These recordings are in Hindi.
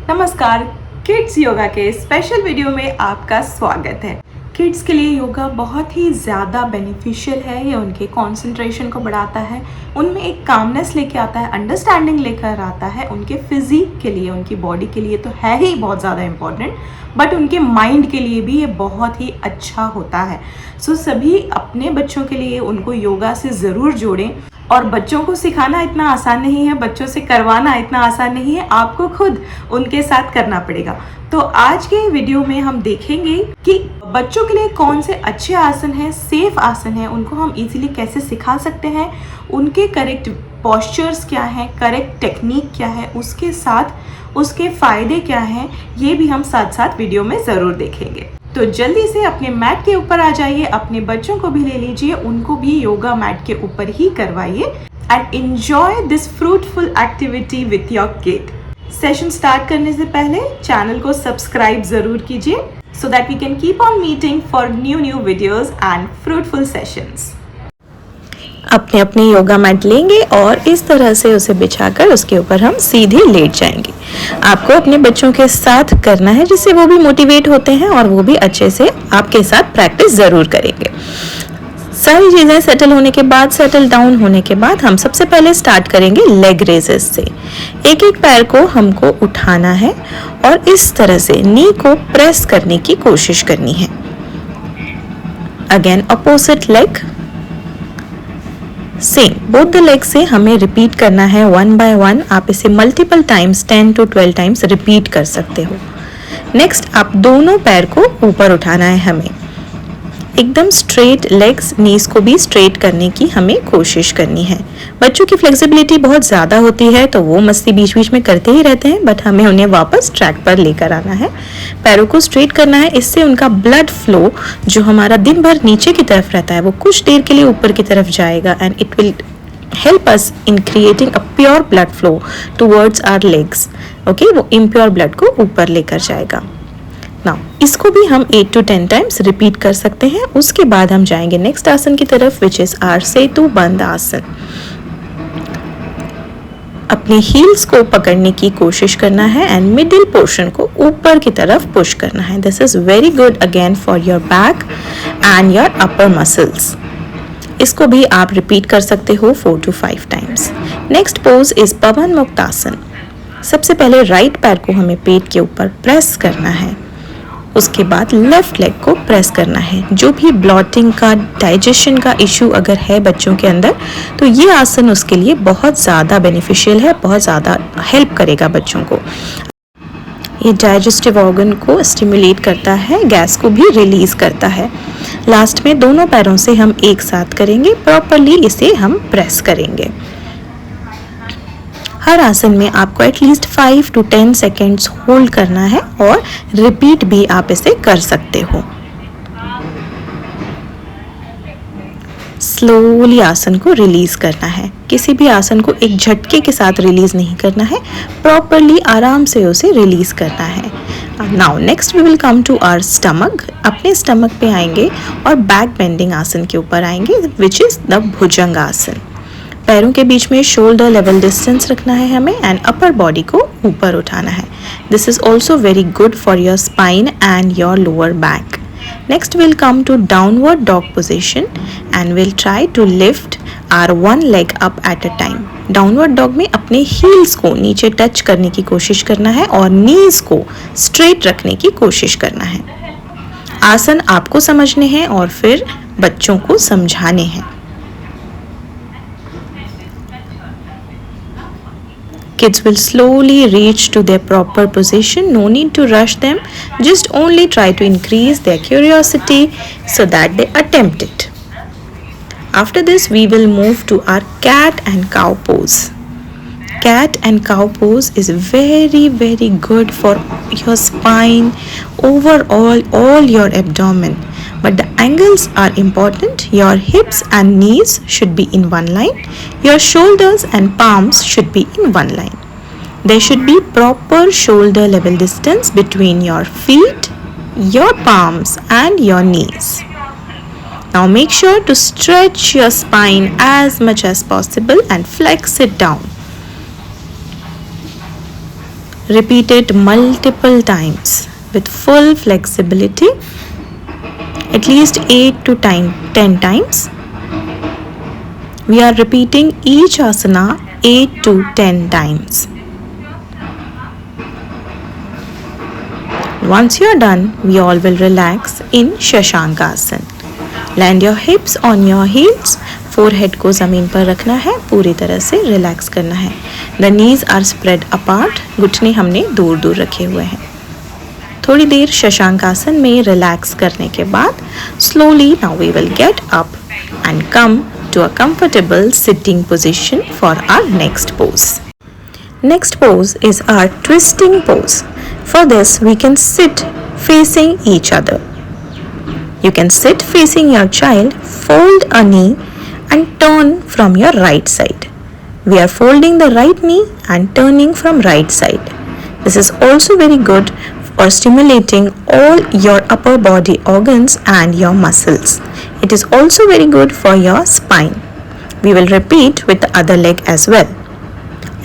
नमस्कार, किड्स योगा के स्पेशल वीडियो में आपका स्वागत है। किड्स के लिए योगा बहुत ही ज़्यादा बेनिफिशियल है। ये उनके कंसंट्रेशन को बढ़ाता है, उनमें एक कामनेस लेके आता है, अंडरस्टैंडिंग लेकर आता है। उनके फिजिक के लिए, उनकी बॉडी के लिए तो है ही बहुत ज़्यादा इम्पॉर्टेंट, बट उनके माइंड के लिए भी ये बहुत ही अच्छा होता है। सो सभी अपने बच्चों के लिए उनको योगा से ज़रूर जोड़ें। और बच्चों को सिखाना इतना आसान नहीं है, बच्चों से करवाना इतना आसान नहीं है, आपको खुद उनके साथ करना पड़ेगा। तो आज के वीडियो में हम देखेंगे कि बच्चों के लिए कौन से अच्छे आसन हैं, सेफ आसन हैं, उनको हम इजीली कैसे सिखा सकते हैं, उनके करेक्ट पोस्चर्स क्या हैं, करेक्ट टेक्निक क्या है, उसके साथ उसके फ़ायदे क्या हैं, ये भी हम साथ साथ वीडियो में ज़रूर देखेंगे। तो जल्दी से अपने मैट के ऊपर आ जाइए, अपने बच्चों को भी ले लीजिए, उनको भी योगा मैट के ऊपर ही करवाइए and enjoy this fruitful activity with your kid. Session start करने से पहले चैनल को सब्सक्राइब ज़रूर कीजिए so that we can keep on meeting for new videos and fruitful sessions. अपने अपने योगा मैट लेंगे और इस तरह से उसे बिछाकर उसके ऊपर हम सीधे लेट जाएंगे। आपको अपने बच्चों के साथ करना है जिससे वो भी मोटिवेट होते हैं और वो भी अच्छे से आपके साथ प्रैक्टिस ज़रूर करेंगे। सारी चीज़ें सेटल होने के बाद, सेटल डाउन होने के बाद हम सबसे पहले स्टार्ट करेंगे लेग रेजेस से। एक एक पैर को हमको उठाना है और इस तरह से नी को प्रेस करने की कोशिश करनी है। Again opposite leg, same both the leg से हमें रिपीट करना है 1 by 1। आप इसे multiple times 10 to 12 times repeat कर सकते हो। नेक्स्ट आप दोनों पैर को ऊपर उठाना है हमें, एकदम स्ट्रेट लेग्स, नीज को भी स्ट्रेट करने की हमें कोशिश करनी है। बच्चों की फ्लेक्सिबिलिटी बहुत ज़्यादा होती है तो वो मस्ती बीच बीच में करते ही रहते हैं, बट हमें उन्हें वापस ट्रैक पर लेकर आना है। पैरों को स्ट्रेट करना है, इससे उनका ब्लड फ्लो जो हमारा दिन भर नीचे की तरफ रहता है वो कुछ देर के लिए ऊपर की तरफ जाएगा and it will help us in creating a pure blood flow towards our legs. Okay, वो impure blood को ऊपर लेकर जाएगा। Now, इसको भी हम 8 to 10 टाइम्स रिपीट कर सकते हैं। उसके बाद हम जाएंगे नेक्स्ट आसन की तरफ, विच इज आर सेतु बंद आसन। अपने हील्स को पकड़ने की कोशिश करना है एंड मिडिल पोर्शन को ऊपर की तरफ पुश करना है। This is very good again for your back and your upper muscles. इसको भी आप रिपीट कर सकते हो 4 to 5 times. Next pose is पवन मुक्त आसन। सबसे पहले राइट पैर को हमें पेट के ऊपर प्रेस करना है, उसके बाद लेफ्ट लेग को प्रेस करना है। जो भी ब्लॉटिंग का, डाइजेशन का इशू अगर है बच्चों के अंदर तो ये आसन उसके लिए बहुत ज़्यादा बेनिफिशियल है, बहुत ज़्यादा हेल्प करेगा बच्चों को। ये डाइजेस्टिव ऑर्गन को स्टिमुलेट करता है, गैस को भी रिलीज करता है। लास्ट में दोनों पैरों से हम एक साथ करेंगे, प्रॉपरली इसे हम प्रेस करेंगे। हर आसन में आपको एटलीस्ट 5 to 10 सेकेंड्स होल्ड करना है और रिपीट भी आप इसे कर सकते हो। स्लोली आसन को रिलीज करना है, किसी भी आसन को एक झटके के साथ रिलीज नहीं करना है, प्रॉपरली आराम से उसे रिलीज करना है। Now next we will come to our stomach. अपने स्टमक पे आएंगे और बैक बेंडिंग आसन के ऊपर आएंगे, विच इज द भुजंग आसन। पैरों के बीच में शोल्डर लेवल डिस्टेंस रखना है हमें एंड अपर बॉडी को ऊपर उठाना है। This is also very good for your spine and your lower back. Next we'll come to downward dog position and we'll try to lift our one leg up at a time. Downward dog में अपने heels को नीचे टच करने की कोशिश करना है और knees को straight रखने की कोशिश करना है। आसन आपको समझने हैं और फिर बच्चों को समझाने हैं। Kids will slowly reach to their proper position. No need to rush them. Just only try to increase their curiosity so that they attempt it. After this, we will move to our cat and cow pose. Cat and cow pose is very good for your spine, overall, all your abdomen. But the angles are important. Your hips and knees should be in one line. Your shoulders and palms should be in one line. There should be proper shoulder level distance between your feet, your palms and your knees. Now make sure to stretch your spine as much as possible and flex it down. Repeat it multiple times with full flexibility, at least 8 to 10 times. We are repeating each asana 8 to 10 times. Once you are done, we all will relax in Shashankasana. Land your hips on your heels. Forehead को ज़मीन पर रखना है, पूरी तरह से रिलैक्स करना है. The knees are spread apart. घुटने हमने दूर दूर रखे हुए हैं. थोड़ी देर शशांकासन में रिलैक्स करने के बाद slowly now we will get up and come to a comfortable sitting position for our next pose. Next pose is our twisting pose. For this we can sit facing each other. You can sit facing your child, fold a knee and turn from your right side. We are folding the right knee and turning from right side. This is also very good for stimulating all your upper body organs and your muscles. It is also very good for your spine. We will repeat with the other leg as well.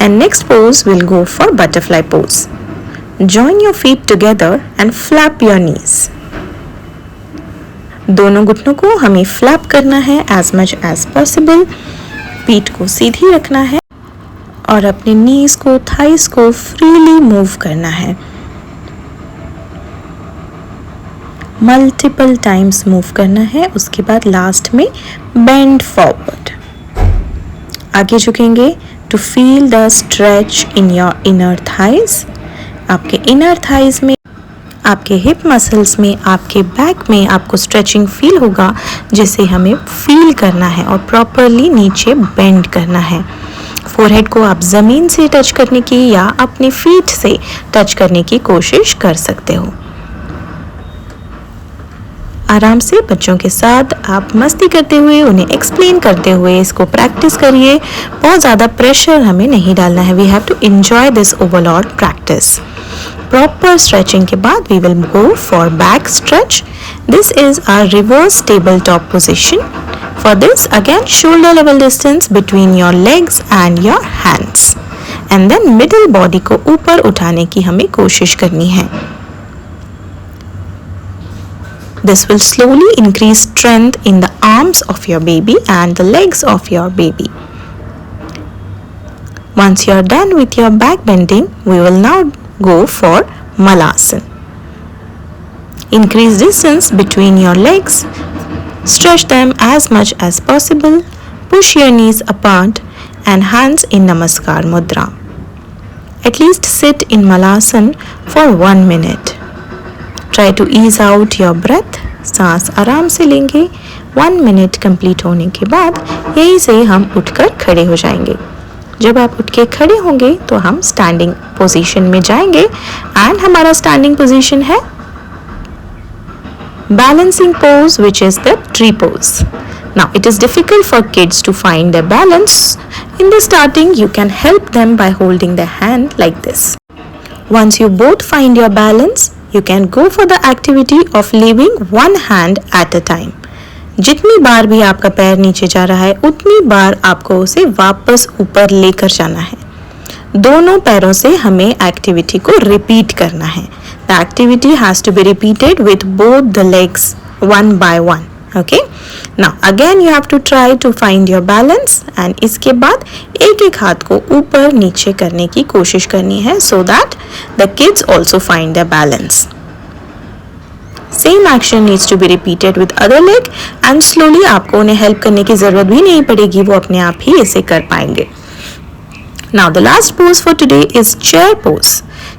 And next pose will go for butterfly pose. Join your feet together and flap your knees. दोनों घुटनों को हमें फ्लैप करना है as much as possible. पीठ को सीधी रखना है और अपने नीज को, थाइस को फ्रीली मूव करना है. मल्टीपल टाइम्स मूव करना है. उसके बाद लास्ट में बेंड फॉरवर्ड. आगे झुकेंगे to feel the stretch in your inner thighs. आपके इनर थाइज में, आपके हिप मसल्स में, आपके बैक में आपको स्ट्रेचिंग फील होगा, जिसे हमें फील करना है और प्रॉपरली नीचे बेंड करना है. फोरहेड को आप ज़मीन से टच करने की या अपने फीट से टच करने की कोशिश कर सकते हो. आराम से बच्चों के साथ आप मस्ती करते हुए, उन्हें एक्सप्लेन करते हुए इसको प्रैक्टिस करिए. बहुत ज़्यादा प्रेशर हमें नहीं डालना है. We have to enjoy this overall practice. Proper stretching के बाद we will go for back stretch. This is our reverse tabletop position. For this again shoulder level distance between your legs and your hands. And then middle body को ऊपर उठाने की हमें कोशिश करनी है. This will slowly increase strength in the arms of your baby and the legs of your baby. Once you are done with your back bending, we will now go for Malasana. Increase distance between your legs. Stretch them as much as possible. Push your knees apart and hands in Namaskar Mudra. At least sit in Malasana for 1 minute. Try to ease out your breath. सांस आराम से लेंगे. 1 मिनट कंप्लीट होने के बाद यहीं से हम उठकर खड़े हो जाएंगे. जब आप उठ के खड़े होंगे तो हम स्टैंडिंग पोजीशन में जाएंगे. एंड हमारा स्टैंडिंग पोजीशन है balancing pose, which is the tree pose. Now it is difficult for kids to find the balance. In the starting you can help them by holding the hand like this. Once you both find your balance, you can go for the activity of leaving one hand at a time. जितनी बार भी आपका पैर नीचे जा रहा है, उतनी बार आपको उसे वापस ऊपर लेकर जाना है. दोनों पैरों से हमें एक्टिविटी को रिपीट करना है. The activity has to be repeated with both the legs one by one. Okay? Now again you have to try to find your balance and इसके बाद एक एक हाथ को ऊपर नीचे करने की कोशिश करनी है so that the kids also find their balance. Same action needs to be repeated with other leg and slowly आपको उन्हें help करने की ज़रूरत भी नहीं पड़ेगी, वो अपने आप ही इसे कर पाएंगे. Now the last pose for today is chair pose.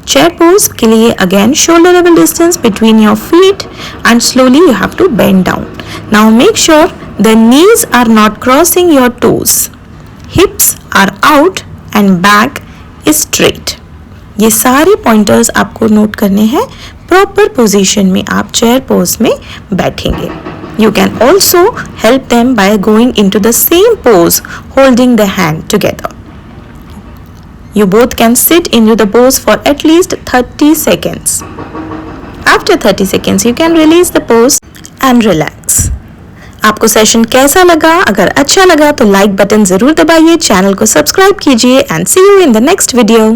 Chair pose के लिए again shoulder level distance between your feet and slowly you have to bend down. Now make sure the knees are not crossing your toes. Hips are out and back is straight. ये सारे पॉइंटर्स आपको नोट करने हैं. प्रॉपर पोजीशन में आप चेयर पोज में बैठेंगे. You can also help them by going into the same pose holding the hand together. You both can sit into the pose for at least 30 seconds. After 30 seconds you can release the pose and relax. आपको सेशन कैसा लगा? अगर अच्छा लगा तो लाइक बटन ज़रूर दबाइए, चैनल को सब्सक्राइब कीजिए and see you in the next video.